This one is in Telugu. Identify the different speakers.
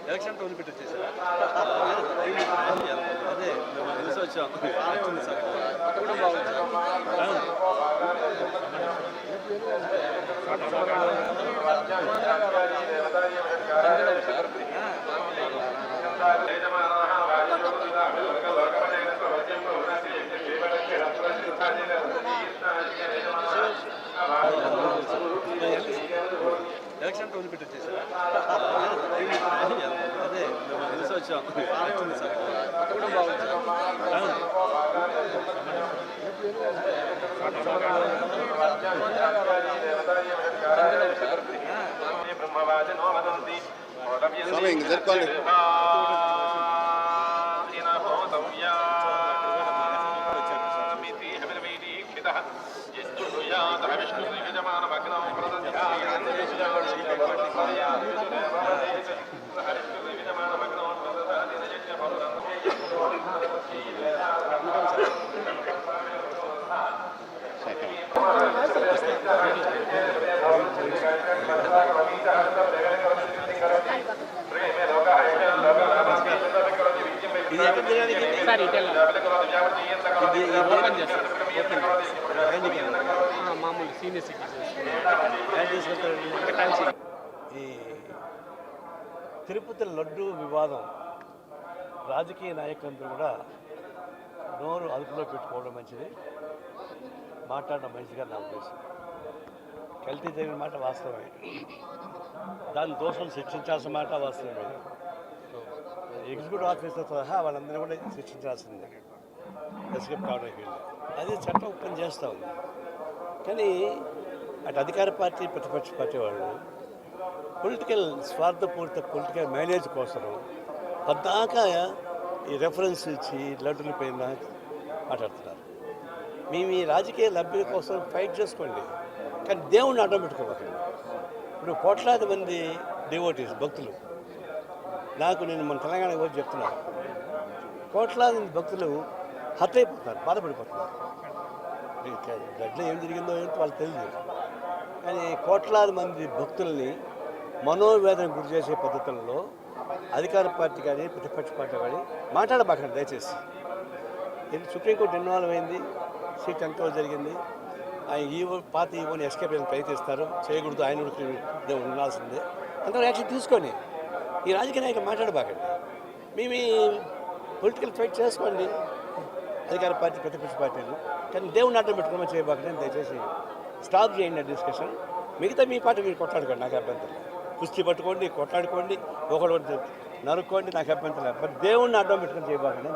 Speaker 1: ఎలక్షన్ టోన్ పెట్టి వచ్చేసారా? అదే చూసి వచ్చాం. బాగానే ఉంది సార్, కొత్త కూడా బాగుంది సార్. ఎలక్షన్ టోన్ పెట్టి వచ్చేసారా? అదే చూసి వచ్చాం. బాగానే ఉంది సార్, కొత్త కూడా బాగుంది సార్. మామూలు సీనియర్ సిటిజన్స్.
Speaker 2: ఈ తిరుపతి లడ్డు వివాదం రాజకీయ నాయకులందరూ కూడా నోరు అదుపులో పెట్టుకోవడం మంచిది, మాట్లాడడం మంచిగా నా ఉద్దేశం. కల్తీ జరిగిన మాట వాస్తవమే, దాని దోషం శిక్షించాల్సిన మాట వాస్తవమే. ఎగ్జిక్యూటివ్ ఆఫీసర్ సహా వాళ్ళందరూ కూడా శిక్షించాల్సిందే ఎస్కేప్ కావడానికి వెళ్ళి. అది చట్టం పని చేస్తూ ఉంది. కానీ అటు అధికార పార్టీ ప్రతిపక్ష పార్టీ వాళ్ళు పొలిటికల్ స్వార్థపూరిత పొలిటికల్ మేనేజ్ కోసం పద్దాకా ఈ రెఫరెన్స్ ఇచ్చి లడ్డుల పైన మాట్లాడుతున్నారు. మేము ఈ రాజకీయ లబ్ధి కోసం ఫైట్ చేసుకోండి, కానీ దేవుణ్ణి అడ్డం పెట్టుకోవాలి. ఇప్పుడు కోట్లాది మంది డివోటీస్ భక్తులు, నేను మన తెలంగాణకి వచ్చి చెప్తున్నాను, కోట్లాది భక్తులు హర్ట్ అయిపోతున్నారు, బాధపడిపోతున్నారు. గడ్డలో ఏం జరిగిందో ఏంటో వాళ్ళకి తెలియదు. కానీ కోట్లాది మంది భక్తుల్ని మనోవేదన గురి చేసే పద్ధతుల్లో అధికార పార్టీ కానీ ప్రతిపక్ష పార్టీ కానీ మాట్లాడబాకండి దయచేసి. ఇది సుప్రీంకోర్టు ఇన్వాల్వ్ అయింది, సీట్ ఎంతో జరిగింది. ఈవో పాత ఈవోని ఎస్కేప్ అయిన ప్రయత్నిస్తారు, చేయకూడదు, ఆయన ఉండాల్సిందే. అంత యాక్షన్ తీసుకొని ఈ రాజకీయ నాయకులు మాట్లాడబాకండి. మేము పొలిటికల్ ఫైట్ చేసుకోండి అధికార పార్టీ ప్రతిపక్ష పార్టీలు, కానీ దేవుని అడ్డం పెట్టుకోమని చేయబాకండి. దయచేసి స్టాప్ చేయండి ఆ డిస్కషన్. మిగతా మీ పార్టీ మీరు కొట్లాడుకోండి, నాకు అభ్యంతరం. కుస్తీ పట్టుకోండి, కొట్లాడుకోండి, ఒకటి నరుక్కోండి, నాకు అభ్యంతరం. బట్ దేవుణ్ణి అడ్డం పెట్టుకొని చేయబాకండి.